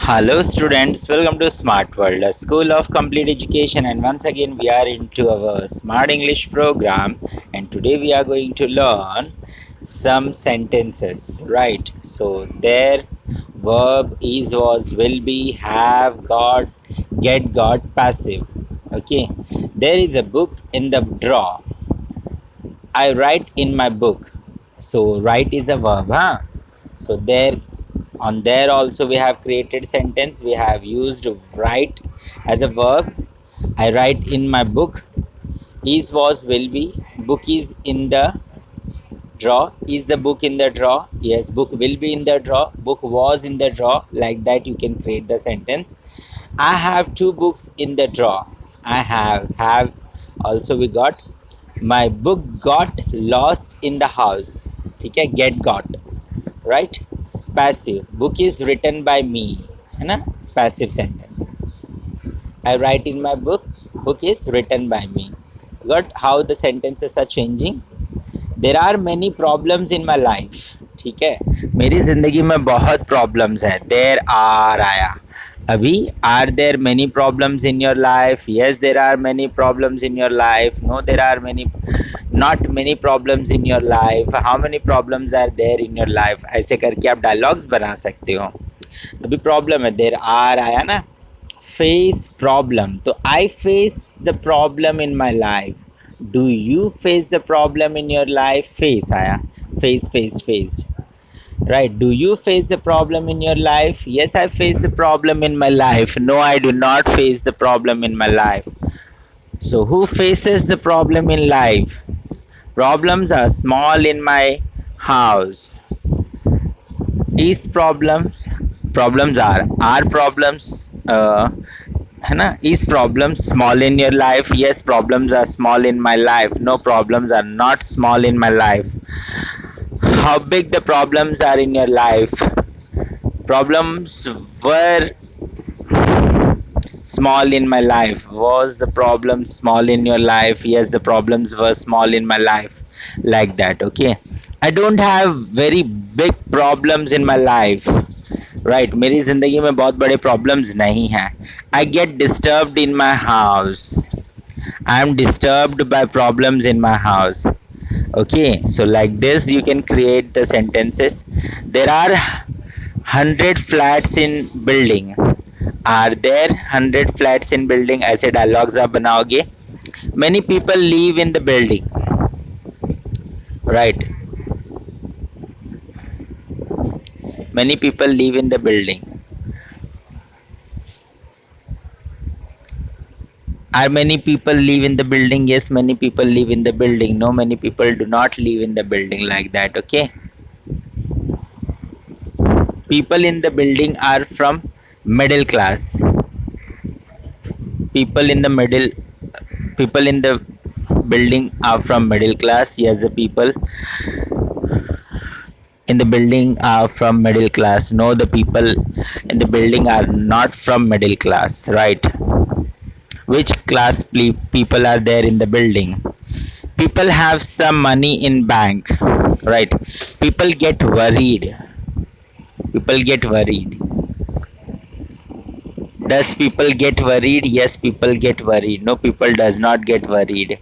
Hello students, welcome to Smart World, a school of complete education, and once again we are into our Smart English program, and today we are going to learn some sentences, right? So their verb is, was, will be, have, got, get, got, passive. Okay, there is a book in the drawer. I write in my book. So write is a verb, huh? So there, on there also we have created sentence. We have used write as a verb. I write in my book. Is, was, will be. Book is in the drawer. Is the book in the drawer? Yes, book will be in the drawer. Book was in the drawer. Like that you can create the sentence. I have two books in the drawer. I have also we got my book got lost in the house. ठीक है, get got, right? Passive, book is written by me, है ना? Passive sentence. I write in my book, book is written by me. Got how the sentences are changing. There are many problems in my life. ठीक है, मेरी जिंदगी में बहुत problems है. देर are आया अभी. Are there many problems in your life? Yes, there are many problems in your life. No, there are many, not many problems in your life. How many problems are there in your life? ऐसे करके आप dialogues बना सकते हो. अभी problem है, देर are आया ना. फेस प्रॉब्लम, तो I face the problem in my life. Do you face the problem in your life? Face आया, face faced faced, right? Do you face the problem in your life? Yes, I face the problem in my life. No, I do not face the problem in my life. So who faces the problem in life? Problems are small in my house. Is problems are problems, है ना? Is problems small in your life? Yes, problems are small in my life. No, problems are not small in my life. How big the problems are in your life? Problems were small in my life. Was the problem small in your life? Yes, the problems were small in my life. Like that, okay? I don't have very big problems in my life. Right, मेरी ज़िंदगी में बहुत बड़े problems नहीं हैं. I get disturbed in my house. I am disturbed by problems in my house. Okay, so like this you can create the sentences. There are 100 flats in building. Are there 100 flats in building? ऐसे dialogues आप बनाओगे. Many people live in the building, right? Many people live in the building. Are many people live in the building? Yes, many people live in the building. No, many people do not live in the building. Like that, okay? People in the building are from middle class. People in the building are from middle class. Yes, the people in the building are from middle class. No, the people in the building are not from middle class, right? Which class people are there in the building? People have some money in bank, right? People get worried. People get worried. Does people get worried? Yes, people get worried. No, people does not get worried.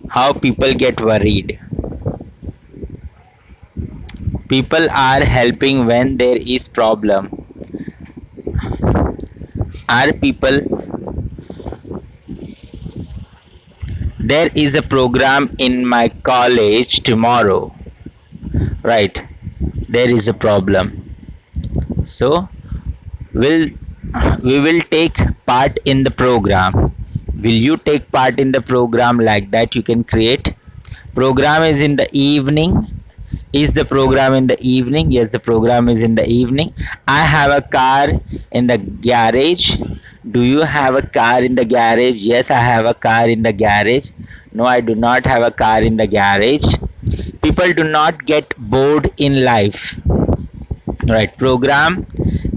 How people get worried? People are helping when there is problem. Are people, there is a program in my college tomorrow, right? There is a problem, so we will take part in the program. Will you take part in the program? Like that you can create. Program is in the evening. Is the program in the evening? Yes, the program is in the evening. I have a car in the garage. Do you have a car in the garage? Yes, I have a car in the garage. No, I do not have a car in the garage. People do not get bored in life, right? Program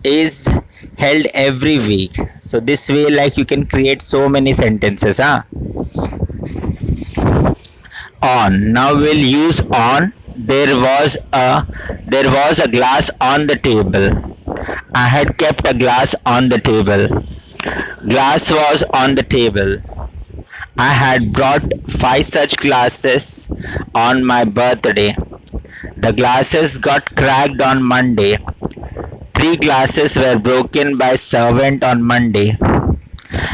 is held every week. So this way, like, you can create so many sentences, huh? On, now we'll use on. There was a glass on the table. I had kept a glass on the table. Glass was on the table. I had brought 5 such glasses on my birthday. The glasses got cracked on Monday. 3 glasses were broken by servant on Monday.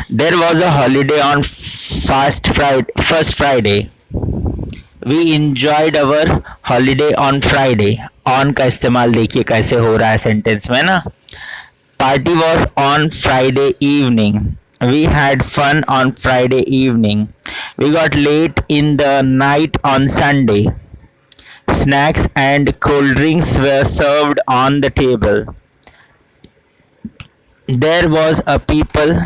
There was a holiday on first Friday. We enjoyed our holiday on Friday. On का इस्तेमाल देखिए कैसे हो रहा है sentence में ना. Party was on Friday evening. We had fun on Friday evening. We got late in the night on Sunday. Snacks and cold drinks were served on the table. There was a people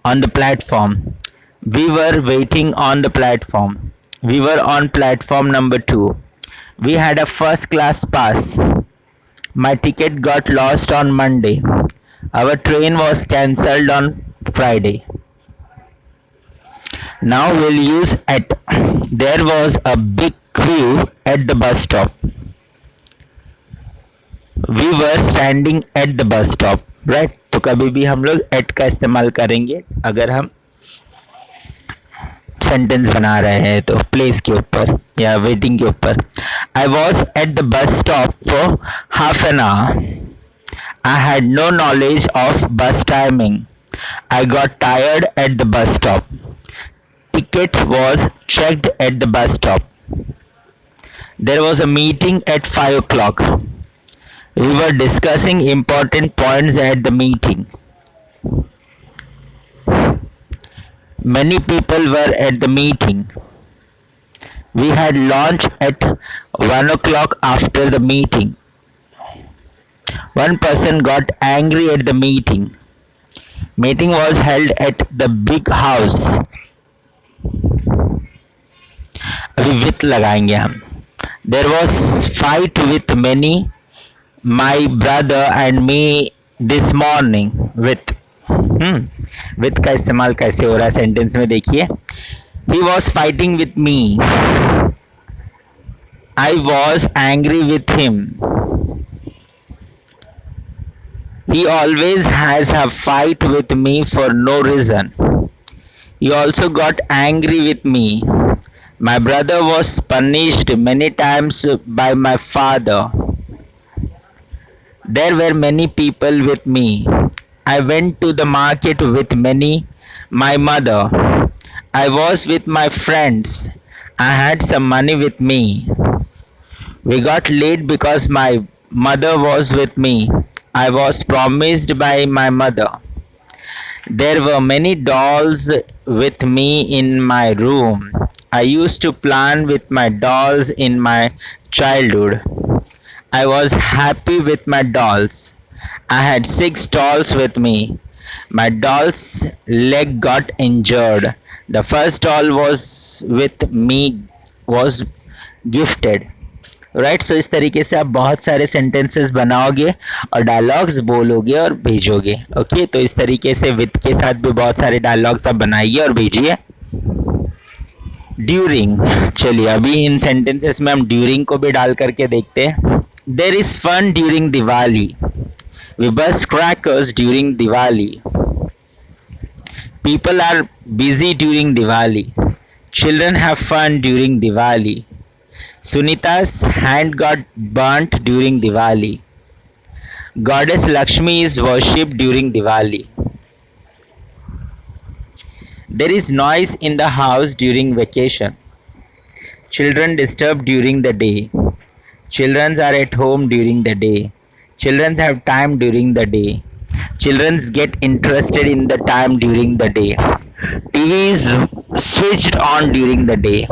on the platform. We were waiting on the platform. We were on platform number 2. We had a first class pass. My ticket got lost on Monday. Our train was cancelled on Friday. Now we'll use at. There was a big queue at the bus stop. We were standing at the bus stop. Right? तो कभी भी हम लोग at का इस्तेमाल करेंगे अगर हम सेंटेंस बना रहे हैं तो प्लेस के ऊपर या वेटिंग के ऊपर. I was at the bus stop for half an hour. I had no knowledge of bus timing. I got tired at the bus stop. Ticket was checked at the bus stop. There was a meeting at 5 o'clock. We were discussing important points at the meeting. Many people were at the meeting. We had lunch at 1 o'clock after the meeting. One person got angry at the meeting. Meeting was held at the big house. अभी with लगाएंगे हम. There was fight with many, my brother and me this morning. With का इस्तेमाल कैसे हो रहा है sentence में देखिए. He was fighting with me. I was angry with him. He always has a fight with me for no reason. He also got angry with me. My brother was punished many times by my father. There were many people with me. I went to the market with my mother. I was with my friends. I had some money with me. We got late because my mother was with me. I was promised by my mother. There were many dolls with me in my room. I used to plan with my dolls in my childhood. I was happy with my dolls. I had 6 dolls with me. My doll's leg got injured. The first doll was with me was gifted. Right. So इस तरीके से आप बहुत सारे sentences बनाओगे और dialogues बोलोगे और भेजोगे. ओके तो इस तरीके से विद के साथ भी बहुत सारे डायलॉग्स आप बनाइए और भेजिए. ड्यूरिंग. चलिए अभी इन सेंटेंसेस में हम ड्यूरिंग को भी डाल करके देखते हैं. There is fun during Diwali. We burst crackers during Diwali. People are busy during Diwali. Children have fun during Diwali. Sunita's hand got burnt during Diwali. Goddess Lakshmi is worshipped during Diwali. There is noise in the house during vacation. Children disturb during the day. Children are at home during the day. Children have time during the day. Children get interested in the time during the day. TV is switched on during the day.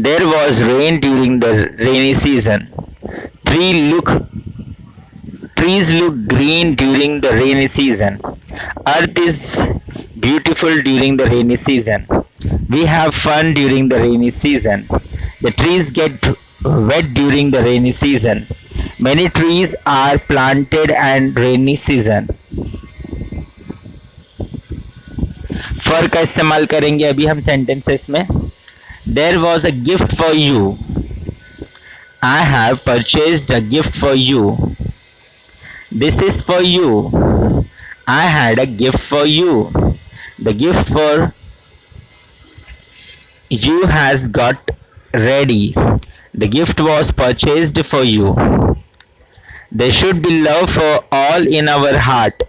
There was rain during the rainy season. Trees look green during the rainy season. Earth is beautiful during the rainy season. We have fun during the rainy season. The trees get wet during the rainy season. Many trees are planted and rainy season. For का इस्तेमाल करेंगे अभी हम sentences में. There was a gift for you. I have purchased a gift for you. This is for you. I had a gift for you. The gift for you has got ready. The gift was purchased for you. There should be love for all in our heart.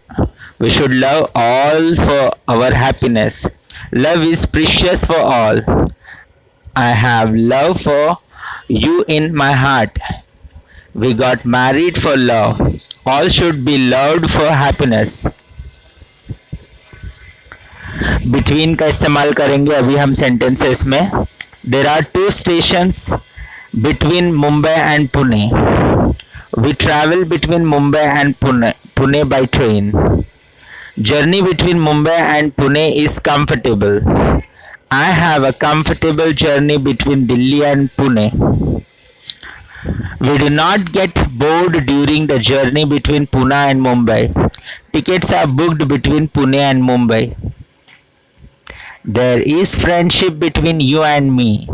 We should love all for our happiness. Love is precious for all. I have love for you in my heart. We got married for love. All should be loved for happiness. Between का इस्तेमाल करेंगे अभी हम sentences में. There are two stations between Mumbai and Pune. We travel between Mumbai and Pune by train. Journey between Mumbai and Pune is comfortable. I have a comfortable journey between Delhi and Pune. We do not get bored during the journey between Pune and Mumbai. Tickets are booked between Pune and Mumbai. There is friendship between you and me.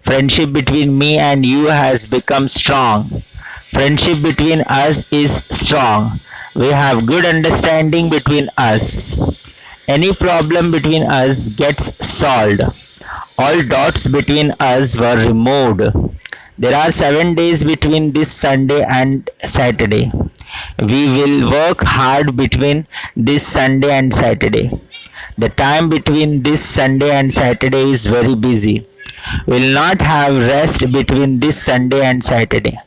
Friendship between me and you has become strong. Friendship between us is strong. We have good understanding between us. Any problem between us gets solved. All dots between us were removed. There are 7 days between this Sunday and Saturday. We will work hard between this Sunday and Saturday. The time between this Sunday and Saturday is very busy. We will not have rest between this Sunday and Saturday.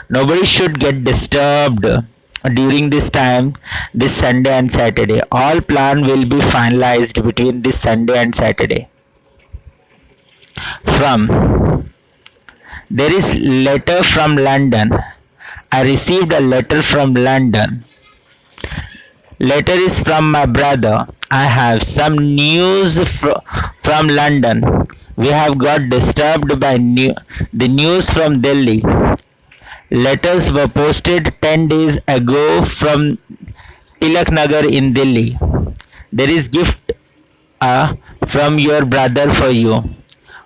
Nobody should get disturbed during this time, this Sunday and Saturday. All plan will be finalized between this Sunday and Saturday. From. There is letter from London. I received a letter from London. Letter is from my brother. I have some news from London. We have got disturbed by the news from Delhi. Letters were posted 10 days ago from Tilak Nagar in Delhi. There is gift from your brother for you.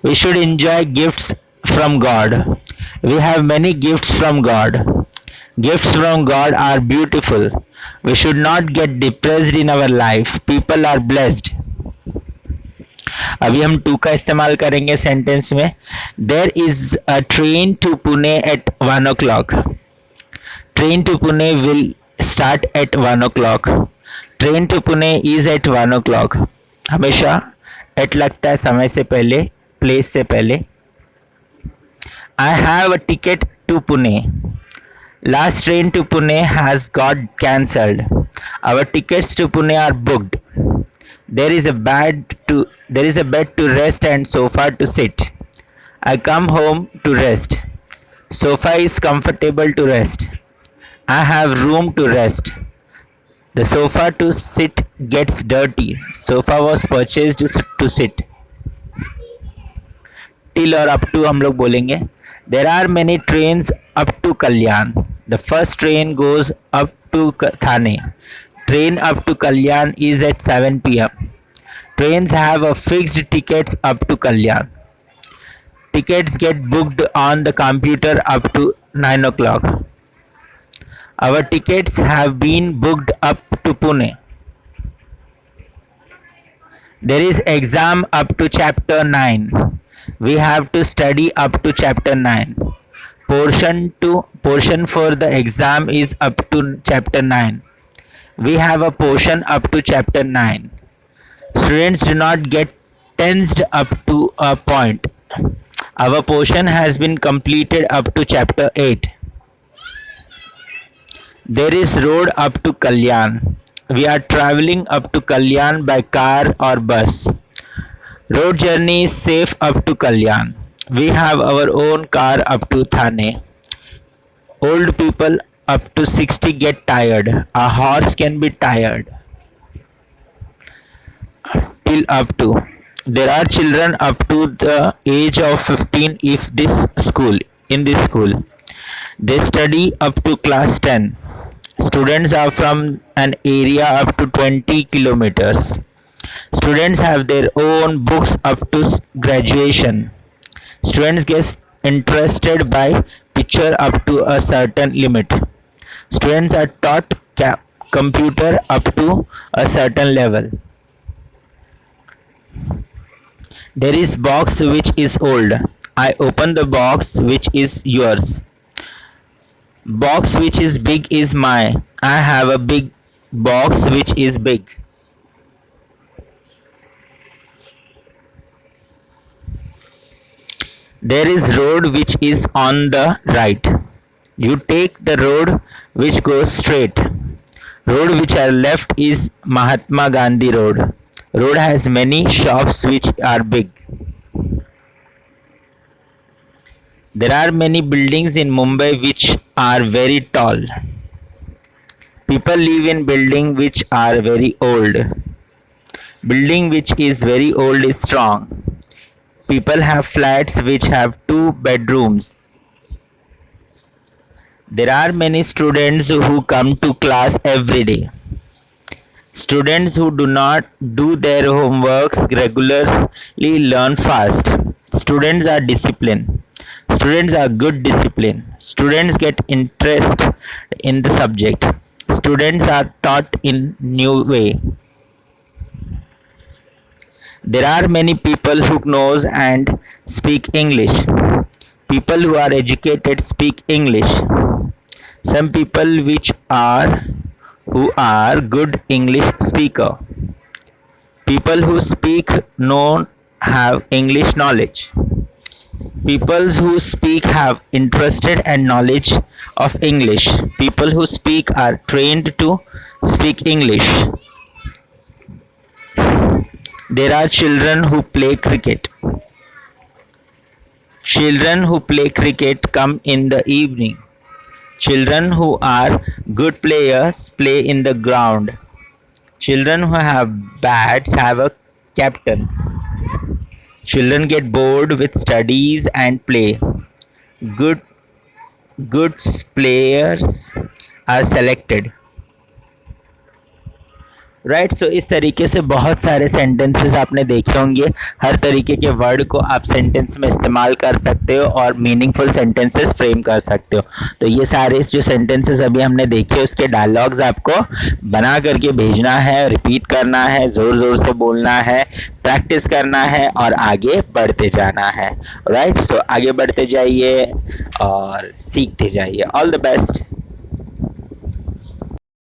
We should enjoy gifts from God. We have many gifts from God. Gifts from God are beautiful. We should not get depressed in our life. People are blessed. अभी हम to का इस्तेमाल करेंगे sentence में. There is a train to Pune at 1 o'clock. Train to Pune will start at 1 o'clock. Train to Pune is at 1 o'clock. हमेशा eight लगता है समय से पहले, प्लेस से पहले. I have a ticket to Pune. Last train to Pune has got cancelled. Our tickets to Pune are booked. There is a bed to rest and sofa to sit. I come home to rest. Sofa is comfortable to rest. I have room to rest. The sofa to sit gets dirty. Sofa was purchased to sit. Till और up to हम लोग बोलेंगे. There are many trains up to Kalyan. The first train goes up to Thane. Train up to Kalyan is at 7 p.m. Trains have a fixed tickets up to Kalyan. Tickets get booked on the computer up to 9 o'clock. Our tickets have been booked up to Pune. There is exam up to chapter 9. We have to study up to chapter 9. Portion for the exam is up to chapter 9. We have a portion up to chapter 9. Students do not get tensed up to a point. Our portion has been completed up to chapter 8. There is road up to Kalyan. We are traveling up to Kalyan by car or bus. Road journey is safe up to Kalyan. We have our own car up to Thane. Old people up to 60 get tired. A horse can be tired. Till up to. There are children up to the age of 15 in this school. They study up to class 10. Students are from an area up to 20 kilometers. Students have their own books up to graduation. Students get interested by picture up to a certain limit. Students are taught computer up to a certain level. There is box which is old. I open the box which is yours. Box which is big is mine. I have a big box which is big. There is road which is on the right. You take the road which goes straight. Road which are left is Mahatma Gandhi Road. Road has many shops which are big. There are many buildings in Mumbai which are very tall. People live in buildings which are very old. Building which is very old is strong. People have flats which have 2 bedrooms. There are many students who come to class every day. Students who do not do their homeworks regularly learn fast. Students are disciplined. Students are good discipline. Students get interest in the subject. Students are taught in new way. There are many people who knows and speak English. People who are educated speak English. Some people who are good English speaker. People who speak know have English knowledge. People who speak have interested and knowledge of English. People who speak are trained to speak English. There are children who play cricket. Children who play cricket come in the evening. Children who are good players play in the ground. Children who have bats have a captain. Children get bored with studies and play. Good players are selected. Right so इस तरीके से बहुत सारे sentences आपने देखे होंगे. हर तरीके के वर्ड को आप सेंटेंस में इस्तेमाल कर सकते हो और मीनिंगफुल सेंटेंसेस फ्रेम कर सकते हो. तो ये सारे जो सेंटेंसेस अभी हमने देखे उसके डायलॉग्स आपको बना करके भेजना है, रिपीट करना है, ज़ोर ज़ोर से बोलना है, प्रैक्टिस करना है और आगे बढ़ते जाना है. राइट सो आगे बढ़ते जाइए और सीखते जाइए. All the best.